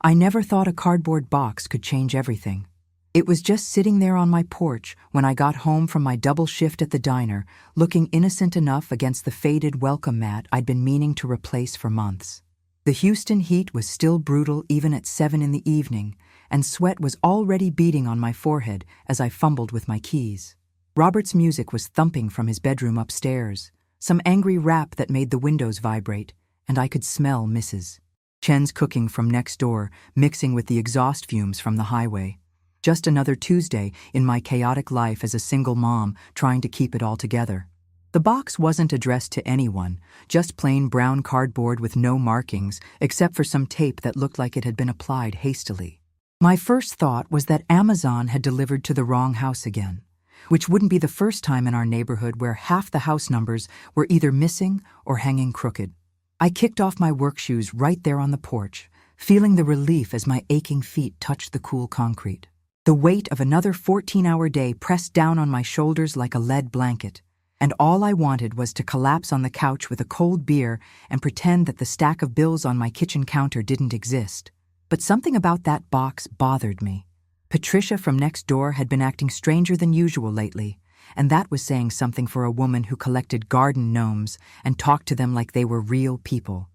I never thought a cardboard box could change everything. It was just sitting there on my porch when I got home from my double shift at the diner, looking innocent enough against the faded welcome mat I'd been meaning to replace for months. The Houston heat was still brutal even at 7 in the evening, and sweat was already beading on my forehead as I fumbled with my keys. Robert's music was thumping from his bedroom upstairs, some angry rap that made the windows vibrate, and I could smell Mrs. Chen's cooking from next door, mixing with the exhaust fumes from the highway. Just another Tuesday in my chaotic life as a single mom trying to keep it all together. The box wasn't addressed to anyone, just plain brown cardboard with no markings, except for some tape that looked like it had been applied hastily. My first thought was that Amazon had delivered to the wrong house again, which wouldn't be the first time in our neighborhood where half the house numbers were either missing or hanging crooked. I kicked off my work shoes right there on the porch, feeling the relief as my aching feet touched the cool concrete. The weight of another 14-hour day pressed down on my shoulders like a lead blanket, and all I wanted was to collapse on the couch with a cold beer and pretend that the stack of bills on my kitchen counter didn't exist. But something about that box bothered me. Patricia from next door had been acting stranger than usual lately, and that was saying something for a woman who collected garden gnomes and talked to them like they were real people.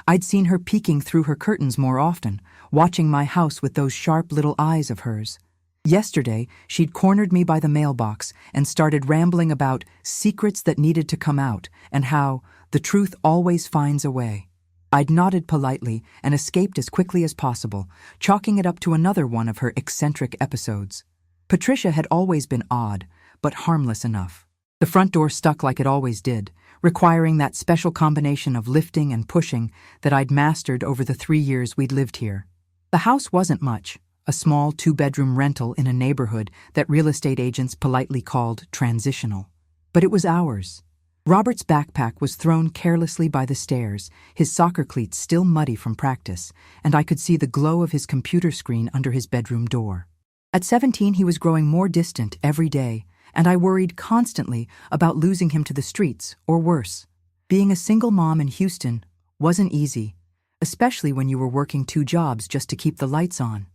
I'd seen her peeking through her curtains more often, watching my house with those sharp little eyes of hers. Yesterday, she'd cornered me by the mailbox and started rambling about secrets that needed to come out and how the truth always finds a way. I'd nodded politely and escaped as quickly as possible, chalking it up to another one of her eccentric episodes. Patricia had always been odd, but harmless enough. The front door stuck like it always did, requiring that special combination of lifting and pushing that I'd mastered over the 3 years we'd lived here. The house wasn't much, a small 2-bedroom rental in a neighborhood that real estate agents politely called transitional. But it was ours. Robert's backpack was thrown carelessly by the stairs, his soccer cleats still muddy from practice, and I could see the glow of his computer screen under his bedroom door. At 17, he was growing more distant every day, and I worried constantly about losing him to the streets, or worse. Being a single mom in Houston wasn't easy, especially when you were working 2 jobs just to keep the lights on.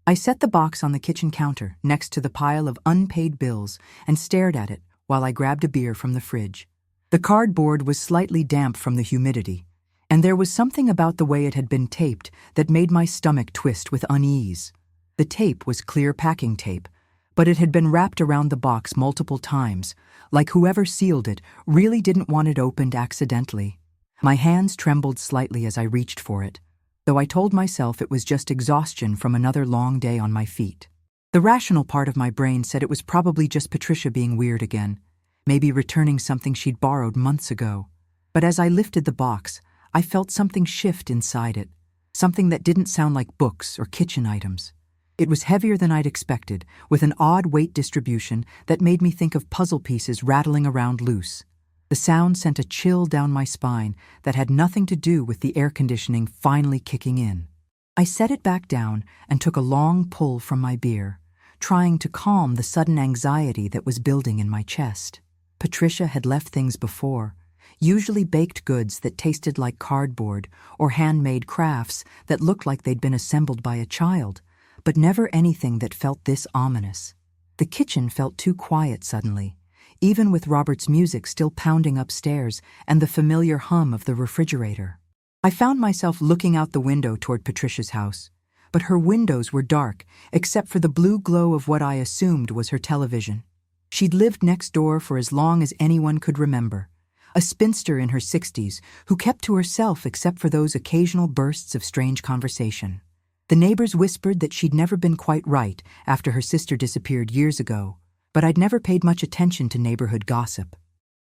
I set the box on the kitchen counter next to the pile of unpaid bills and stared at it while I grabbed a beer from the fridge. The cardboard was slightly damp from the humidity, and there was something about the way it had been taped that made my stomach twist with unease. The tape was clear packing tape, but it had been wrapped around the box multiple times, like whoever sealed it really didn't want it opened accidentally. My hands trembled slightly as I reached for it, though I told myself it was just exhaustion from another long day on my feet. The rational part of my brain said it was probably just Patricia being weird again, maybe returning something she'd borrowed months ago. But as I lifted the box, I felt something shift inside it, something that didn't sound like books or kitchen items. It was heavier than I'd expected, with an odd weight distribution that made me think of puzzle pieces rattling around loose. The sound sent a chill down my spine that had nothing to do with the air conditioning finally kicking in. I set it back down and took a long pull from my beer, trying to calm the sudden anxiety that was building in my chest. Patricia had left things before, usually baked goods that tasted like cardboard or handmade crafts that looked like they'd been assembled by a child, but never anything that felt this ominous. The kitchen felt too quiet suddenly, even with Robert's music still pounding upstairs and the familiar hum of the refrigerator. I found myself looking out the window toward Patricia's house, but her windows were dark except for the blue glow of what I assumed was her television. She'd lived next door for as long as anyone could remember, a spinster in her 60s who kept to herself except for those occasional bursts of strange conversation. The neighbors whispered that she'd never been quite right after her sister disappeared years ago, but I'd never paid much attention to neighborhood gossip.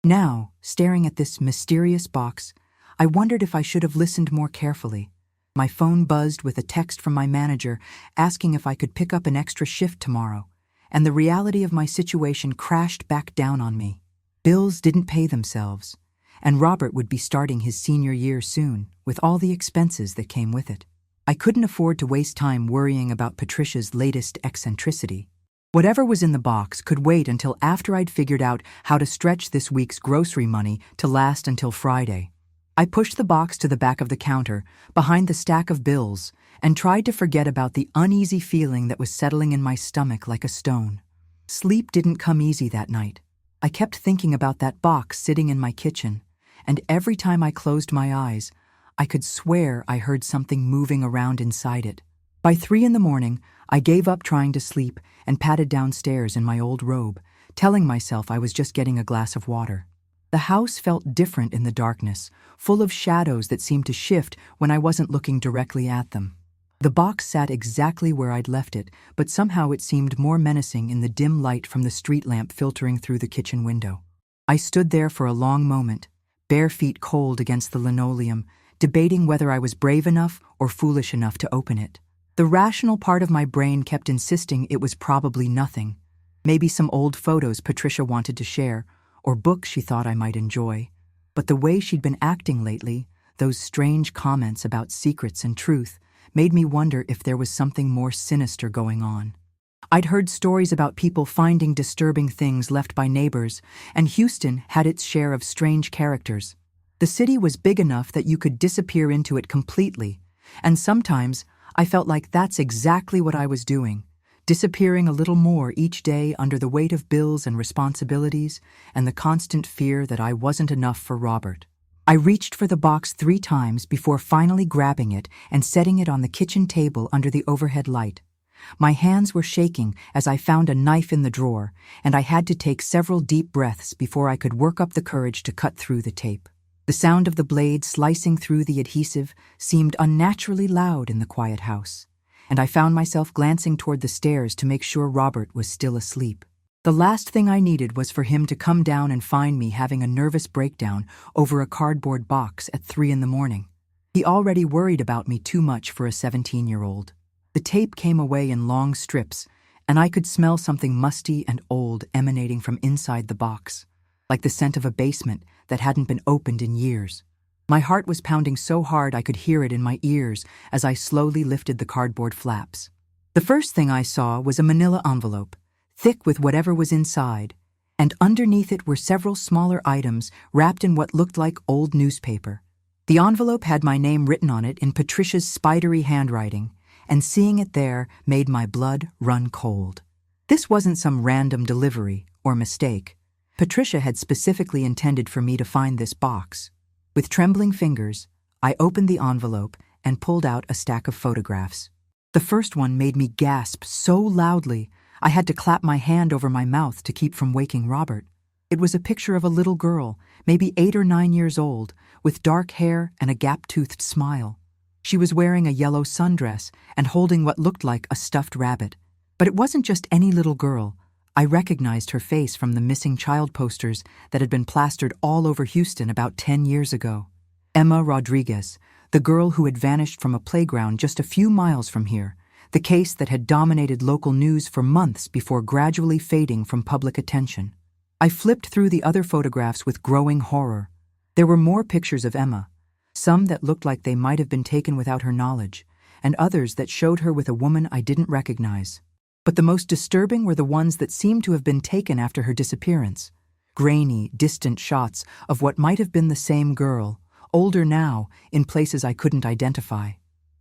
Now, staring at this mysterious box, I wondered if I should have listened more carefully. My phone buzzed with a text from my manager asking if I could pick up an extra shift tomorrow, and the reality of my situation crashed back down on me. Bills didn't pay themselves, and Robert would be starting his senior year soon, with all the expenses that came with it. I couldn't afford to waste time worrying about Patricia's latest eccentricity. Whatever was in the box could wait until after I'd figured out how to stretch this week's grocery money to last until Friday. I pushed the box to the back of the counter, behind the stack of bills, and tried to forget about the uneasy feeling that was settling in my stomach like a stone. Sleep didn't come easy that night. I kept thinking about that box sitting in my kitchen, and every time I closed my eyes, I could swear I heard something moving around inside it. By 3 in the morning, I gave up trying to sleep and padded downstairs in my old robe, telling myself I was just getting a glass of water. The house felt different in the darkness, full of shadows that seemed to shift when I wasn't looking directly at them. The box sat exactly where I'd left it, but somehow it seemed more menacing in the dim light from the street lamp filtering through the kitchen window. I stood there for a long moment, bare feet cold against the linoleum, debating whether I was brave enough or foolish enough to open it. The rational part of my brain kept insisting it was probably nothing. Maybe some old photos Patricia wanted to share, or books she thought I might enjoy. But the way she'd been acting lately, those strange comments about secrets and truth, made me wonder if there was something more sinister going on. I'd heard stories about people finding disturbing things left by neighbors, and Houston had its share of strange characters. The city was big enough that you could disappear into it completely, and sometimes I felt like that's exactly what I was doing, disappearing a little more each day under the weight of bills and responsibilities and the constant fear that I wasn't enough for Robert. I reached for the box 3 times before finally grabbing it and setting it on the kitchen table under the overhead light. My hands were shaking as I found a knife in the drawer, and I had to take several deep breaths before I could work up the courage to cut through the tape. The sound of the blade slicing through the adhesive seemed unnaturally loud in the quiet house, and I found myself glancing toward the stairs to make sure Robert was still asleep. The last thing I needed was for him to come down and find me having a nervous breakdown over a cardboard box at 3 in the morning. He already worried about me too much for a 17-year-old. The tape came away in long strips, and I could smell something musty and old emanating from inside the box, like the scent of a basement that hadn't been opened in years. My heart was pounding so hard I could hear it in my ears as I slowly lifted the cardboard flaps. The first thing I saw was a manila envelope, thick with whatever was inside, and underneath it were several smaller items wrapped in what looked like old newspaper. The envelope had my name written on it in Patricia's spidery handwriting, and seeing it there made my blood run cold. This wasn't some random delivery or mistake. Patricia had specifically intended for me to find this box. With trembling fingers, I opened the envelope and pulled out a stack of photographs. The first one made me gasp so loudly I had to clap my hand over my mouth to keep from waking Robert. It was a picture of a little girl, maybe 8 or 9 years old, with dark hair and a gap-toothed smile. She was wearing a yellow sundress and holding what looked like a stuffed rabbit. But it wasn't just any little girl. I recognized her face from the missing child posters that had been plastered all over Houston about 10 years ago. Emma Rodriguez, the girl who had vanished from a playground just a few miles from here, the case that had dominated local news for months before gradually fading from public attention. I flipped through the other photographs with growing horror. There were more pictures of Emma, some that looked like they might have been taken without her knowledge, and others that showed her with a woman I didn't recognize. But the most disturbing were the ones that seemed to have been taken after her disappearance. Grainy, distant shots of what might have been the same girl, older now, in places I couldn't identify.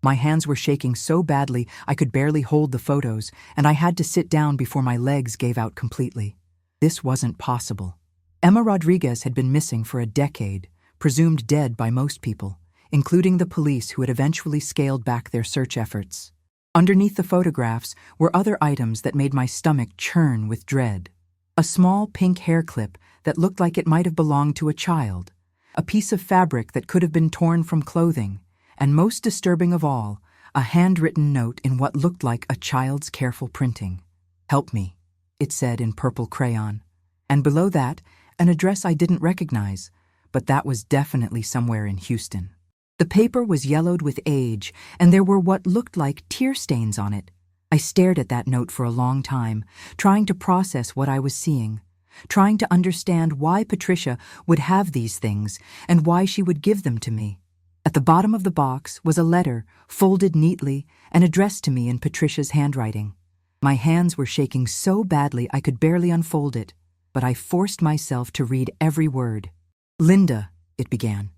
My hands were shaking so badly I could barely hold the photos, and I had to sit down before my legs gave out completely. This wasn't possible. Emma Rodriguez had been missing for a decade, presumed dead by most people, including the police who had eventually scaled back their search efforts. Underneath the photographs were other items that made my stomach churn with dread. A small pink hair clip that looked like it might have belonged to a child, a piece of fabric that could have been torn from clothing, and most disturbing of all, a handwritten note in what looked like a child's careful printing. "Help me," it said in purple crayon. And below that, an address I didn't recognize, but that was definitely somewhere in Houston. The paper was yellowed with age, and there were what looked like tear stains on it. I stared at that note for a long time, trying to process what I was seeing, trying to understand why Patricia would have these things and why she would give them to me. At the bottom of the box was a letter, folded neatly and addressed to me in Patricia's handwriting. My hands were shaking so badly I could barely unfold it, but I forced myself to read every word. "Linda," it began,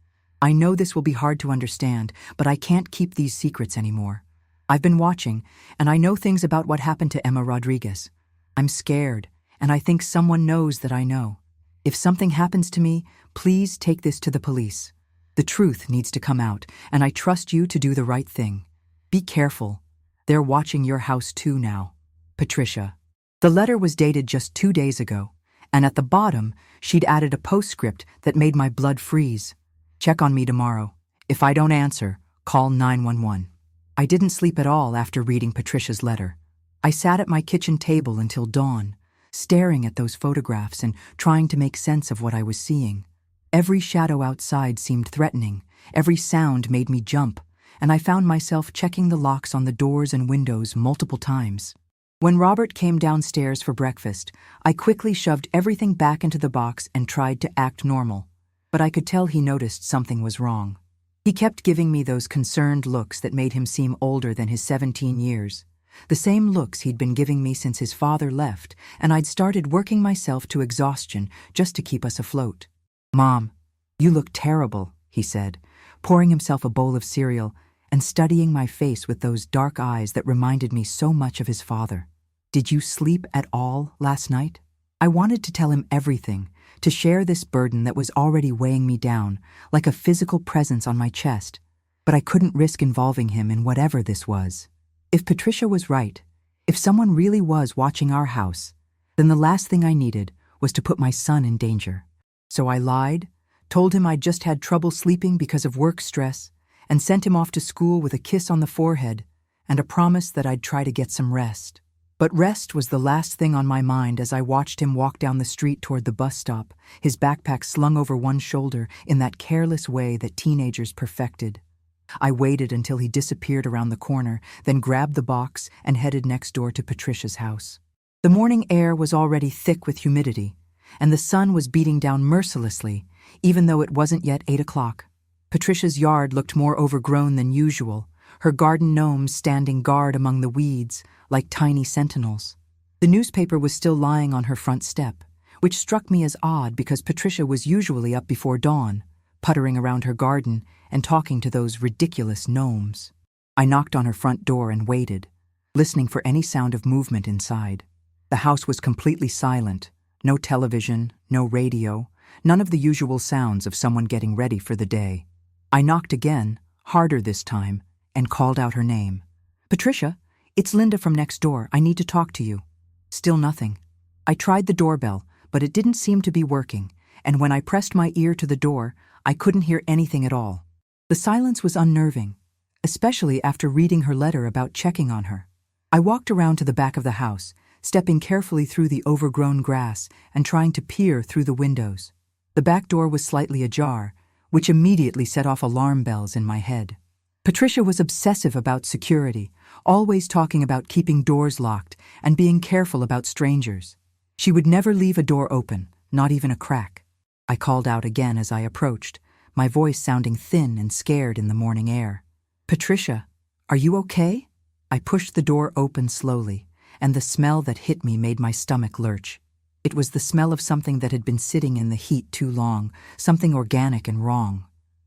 I know this will be hard to understand, but I can't keep these secrets anymore. I've been watching, and I know things about what happened to Emma Rodriguez. I'm scared, and I think someone knows that I know. If something happens to me, please take this to the police. The truth needs to come out, and I trust you to do the right thing. Be careful. They're watching your house too now. Patricia. The letter was dated just 2 days ago, and at the bottom, she'd added a postscript that made my blood freeze. Check on me tomorrow. If I don't answer, call 911. I didn't sleep at all after reading Patricia's letter. I sat at my kitchen table until dawn, staring at those photographs and trying to make sense of what I was seeing. Every shadow outside seemed threatening, every sound made me jump, and I found myself checking the locks on the doors and windows multiple times. When Robert came downstairs for breakfast, I quickly shoved everything back into the box and tried to act normal, but I could tell he noticed something was wrong. He kept giving me those concerned looks that made him seem older than his 17 years. The same looks he'd been giving me since his father left, and I'd started working myself to exhaustion just to keep us afloat. "Mom, you look terrible," he said, pouring himself a bowl of cereal and studying my face with those dark eyes that reminded me so much of his father. "Did you sleep at all last night?" I wanted to tell him everything, to share this burden that was already weighing me down, like a physical presence on my chest, but I couldn't risk involving him in whatever this was. If Patricia was right, if someone really was watching our house, then the last thing I needed was to put my son in danger. So I lied, told him I'd just had trouble sleeping because of work stress, and sent him off to school with a kiss on the forehead and a promise that I'd try to get some rest. But rest was the last thing on my mind as I watched him walk down the street toward the bus stop, his backpack slung over one shoulder in that careless way that teenagers perfected. I waited until he disappeared around the corner, then grabbed the box and headed next door to Patricia's house. The morning air was already thick with humidity, and the sun was beating down mercilessly, even though it wasn't yet 8 o'clock. Patricia's yard looked more overgrown than usual, her garden gnomes standing guard among the weeds, like tiny sentinels. The newspaper was still lying on her front step, which struck me as odd because Patricia was usually up before dawn, puttering around her garden and talking to those ridiculous gnomes. I knocked on her front door and waited, listening for any sound of movement inside. The house was completely silent, no television, no radio, none of the usual sounds of someone getting ready for the day. I knocked again, harder this time, and called out her name. "Patricia, it's Linda from next door. I need to talk to you." Still nothing. I tried the doorbell, but it didn't seem to be working, and when I pressed my ear to the door, I couldn't hear anything at all. The silence was unnerving, especially after reading her letter about checking on her. I walked around to the back of the house, stepping carefully through the overgrown grass and trying to peer through the windows. The back door was slightly ajar, which immediately set off alarm bells in my head. Patricia was obsessive about security, always talking about keeping doors locked and being careful about strangers. She would never leave a door open, not even a crack. I called out again as I approached, my voice sounding thin and scared in the morning air. "Patricia, are you okay?" I pushed the door open slowly, and the smell that hit me made my stomach lurch. It was the smell of something that had been sitting in the heat too long, something organic and wrong.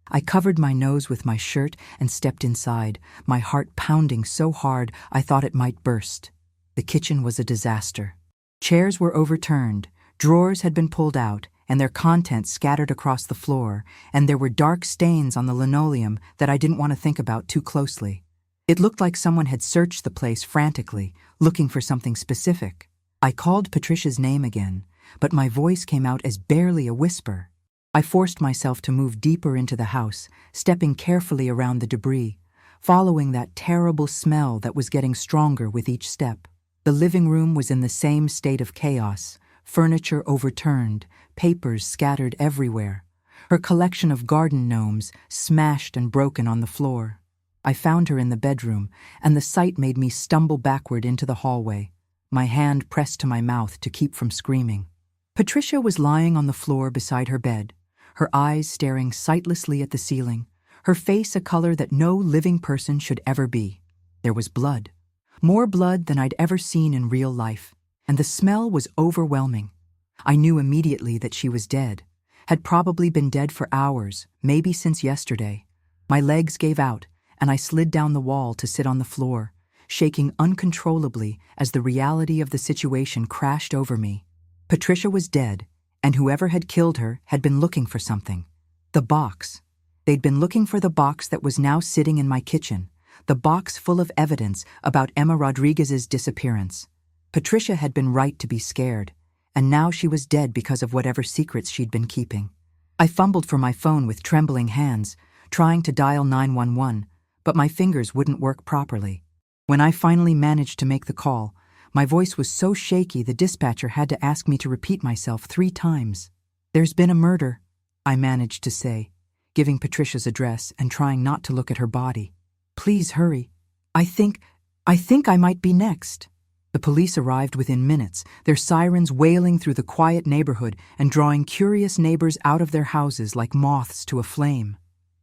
I covered my nose with my shirt and stepped inside, my heart pounding so hard I thought it might burst. The kitchen was a disaster. Chairs were overturned, drawers had been pulled out, and their contents scattered across the floor, and there were dark stains on the linoleum that I didn't want to think about too closely. It looked like someone had searched the place frantically, looking for something specific. I called Patricia's name again, but my voice came out as barely a whisper. I forced myself to move deeper into the house, stepping carefully around the debris, following that terrible smell that was getting stronger with each step. The living room was in the same state of chaos, furniture overturned, papers scattered everywhere, her collection of garden gnomes smashed and broken on the floor. I found her in the bedroom, and the sight made me stumble backward into the hallway, my hand pressed to my mouth to keep from screaming. Patricia was lying on the floor beside her bed, her eyes staring sightlessly at the ceiling, her face a color that no living person should ever be. There was blood, more blood than I'd ever seen in real life, and the smell was overwhelming. I knew immediately that she was dead, had probably been dead for hours, maybe since yesterday. My legs gave out, and I slid down the wall to sit on the floor, shaking uncontrollably as the reality of the situation crashed over me. Patricia was dead, and whoever had killed her had been looking for something. The box. They'd been looking for the box that was now sitting in my kitchen, the box full of evidence about Emma Rodriguez's disappearance. Patricia had been right to be scared, and now she was dead because of whatever secrets she'd been keeping. I fumbled for my phone with trembling hands, trying to dial 911, but my fingers wouldn't work properly. When I finally managed to make the call, my voice was so shaky the dispatcher had to ask me to repeat myself 3 times. "There's been a murder," I managed to say, giving Patricia's address and trying not to look at her body. "Please hurry. I think I might be next." The police arrived within minutes, their sirens wailing through the quiet neighborhood and drawing curious neighbors out of their houses like moths to a flame.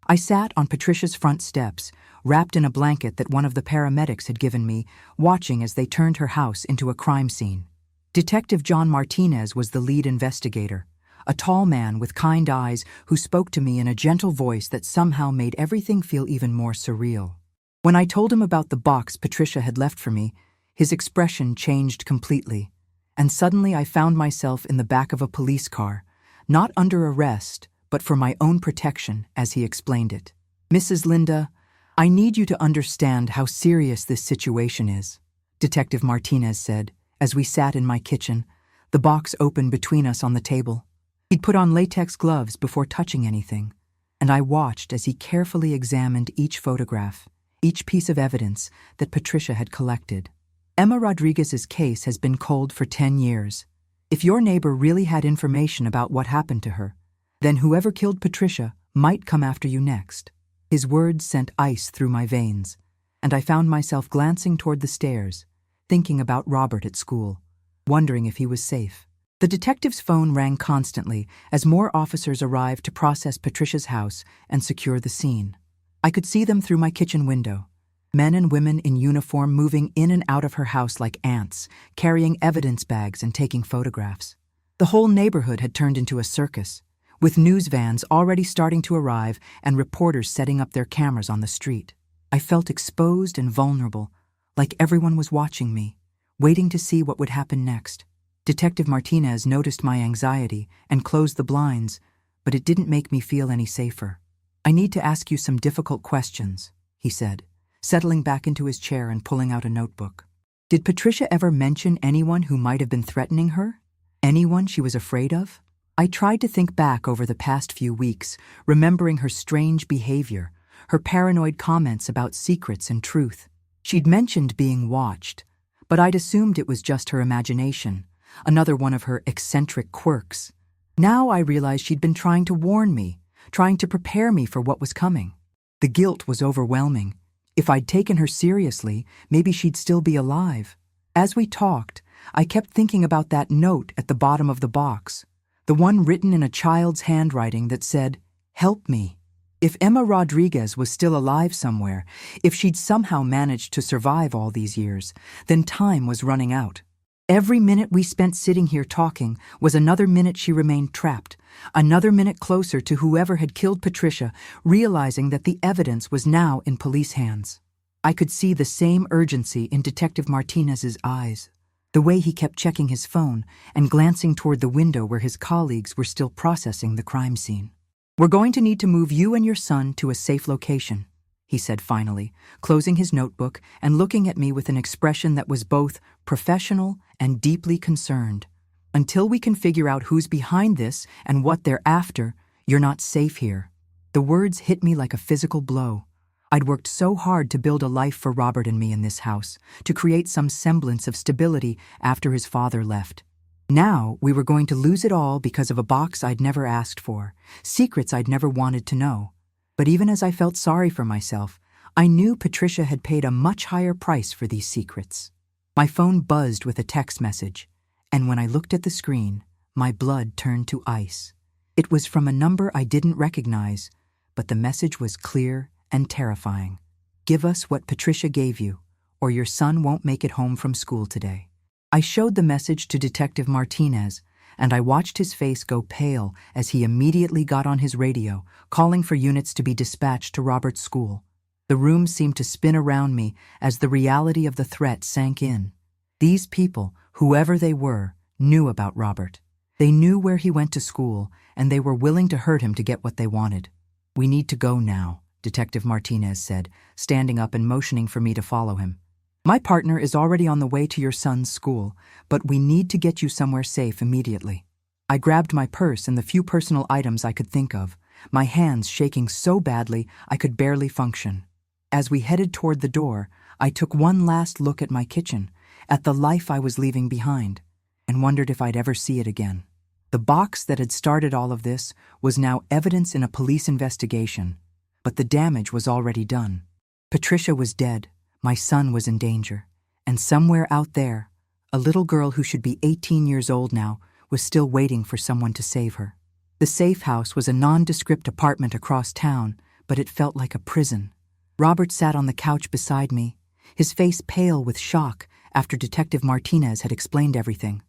I sat on Patricia's front steps, wrapped in a blanket that one of the paramedics had given me, watching as they turned her house into a crime scene. Detective John Martinez was the lead investigator, a tall man with kind eyes who spoke to me in a gentle voice that somehow made everything feel even more surreal. When I told him about the box Patricia had left for me, his expression changed completely, and suddenly I found myself in the back of a police car, not under arrest, but for my own protection, as he explained it. "Mrs. Linda, I need you to understand how serious this situation is," Detective Martinez said, as we sat in my kitchen, the box open between us on the table. He'd put on latex gloves before touching anything, and I watched as he carefully examined each photograph, each piece of evidence that Patricia had collected. "Emma Rodriguez's case has been cold for 10 years. If your neighbor really had information about what happened to her, then whoever killed Patricia might come after you next." His words sent ice through my veins, and I found myself glancing toward the stairs, thinking about Robert at school, wondering if he was safe. The detective's phone rang constantly as more officers arrived to process Patricia's house and secure the scene. I could see them through my kitchen window, men and women in uniform moving in and out of her house like ants, carrying evidence bags and taking photographs. The whole neighborhood had turned into a circus, with news vans already starting to arrive and reporters setting up their cameras on the street. I felt exposed and vulnerable, like everyone was watching me, waiting to see what would happen next. Detective Martinez noticed my anxiety and closed the blinds, but it didn't make me feel any safer. "I need to ask you some difficult questions," he said, settling back into his chair and pulling out a notebook. "Did Patricia ever mention anyone who might have been threatening her? Anyone she was afraid of?" I tried to think back over the past few weeks, remembering her strange behavior, her paranoid comments about secrets and truth. She'd mentioned being watched, but I'd assumed it was just her imagination, another one of her eccentric quirks. Now I realized she'd been trying to warn me, trying to prepare me for what was coming. The guilt was overwhelming. If I'd taken her seriously, maybe she'd still be alive. As we talked, I kept thinking about that note at the bottom of the box, the one written in a child's handwriting that said, "Help me." If Emma Rodriguez was still alive somewhere, if she'd somehow managed to survive all these years, then time was running out. Every minute we spent sitting here talking was another minute she remained trapped, another minute closer to whoever had killed Patricia, realizing that the evidence was now in police hands. I could see the same urgency in Detective Martinez's eyes, the way he kept checking his phone and glancing toward the window where his colleagues were still processing the crime scene. "We're going to need to move you and your son to a safe location," he said finally, closing his notebook and looking at me with an expression that was both professional and deeply concerned. "Until we can figure out who's behind this and what they're after, you're not safe here." The words hit me like a physical blow. I'd worked so hard to build a life for Robert and me in this house, to create some semblance of stability after his father left. Now we were going to lose it all because of a box I'd never asked for, secrets I'd never wanted to know. But even as I felt sorry for myself, I knew Patricia had paid a much higher price for these secrets. My phone buzzed with a text message, and when I looked at the screen, my blood turned to ice. It was from a number I didn't recognize, but the message was clear and terrifying. "Give us what Patricia gave you, or your son won't make it home from school today." I showed the message to Detective Martinez, and I watched his face go pale as he immediately got on his radio, calling for units to be dispatched to Robert's school. The room seemed to spin around me as the reality of the threat sank in. These people, whoever they were, knew about Robert. They knew where he went to school, and they were willing to hurt him to get what they wanted. "We need to go now," Detective Martinez said, standing up and motioning for me to follow him. "My partner is already on the way to your son's school, but we need to get you somewhere safe immediately." I grabbed my purse and the few personal items I could think of, my hands shaking so badly I could barely function. As we headed toward the door, I took one last look at my kitchen, at the life I was leaving behind, and wondered if I'd ever see it again. The box that had started all of this was now evidence in a police investigation, but the damage was already done. Patricia was dead, my son was in danger, and somewhere out there, a little girl who should be 18 years old now was still waiting for someone to save her. The safe house was a nondescript apartment across town, but it felt like a prison. Robert sat on the couch beside me, his face pale with shock after Detective Martinez had explained everything.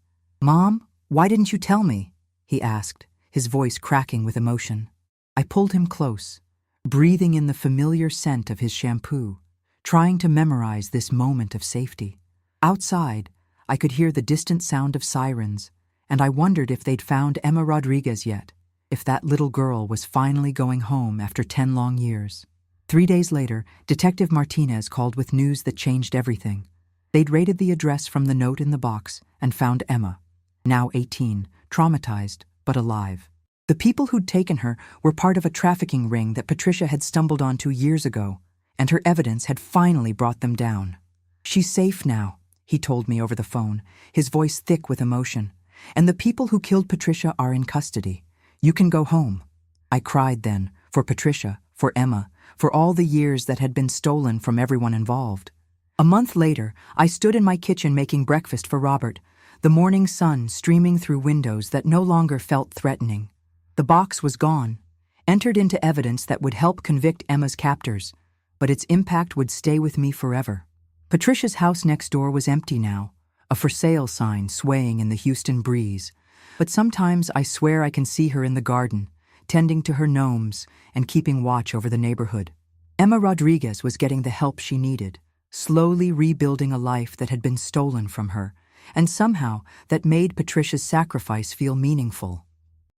"Mom, why didn't you tell me?" he asked, his voice cracking with emotion. I pulled him close, breathing in the familiar scent of his shampoo, trying to memorize this moment of safety. Outside, I could hear the distant sound of sirens, and I wondered if they'd found Emma Rodriguez yet, if that little girl was finally going home after 10 long years. 3 days later, Detective Martinez called with news that changed everything. They'd raided the address from the note in the box and found Emma, now 18, traumatized but alive. The people who'd taken her were part of a trafficking ring that Patricia had stumbled onto years ago, and her evidence had finally brought them down. "She's safe now," he told me over the phone, his voice thick with emotion, "and the people who killed Patricia are in custody. You can go home." I cried then, for Patricia, for Emma, for all the years that had been stolen from everyone involved. A month later, I stood in my kitchen making breakfast for Robert, the morning sun streaming through windows that no longer felt threatening. The box was gone, entered into evidence that would help convict Emma's captors, but its impact would stay with me forever. Patricia's house next door was empty now, a for sale sign swaying in the Houston breeze, but sometimes I swear I can see her in the garden, tending to her gnomes and keeping watch over the neighborhood. Emma Rodriguez was getting the help she needed, slowly rebuilding a life that had been stolen from her, and somehow that made Patricia's sacrifice feel meaningful.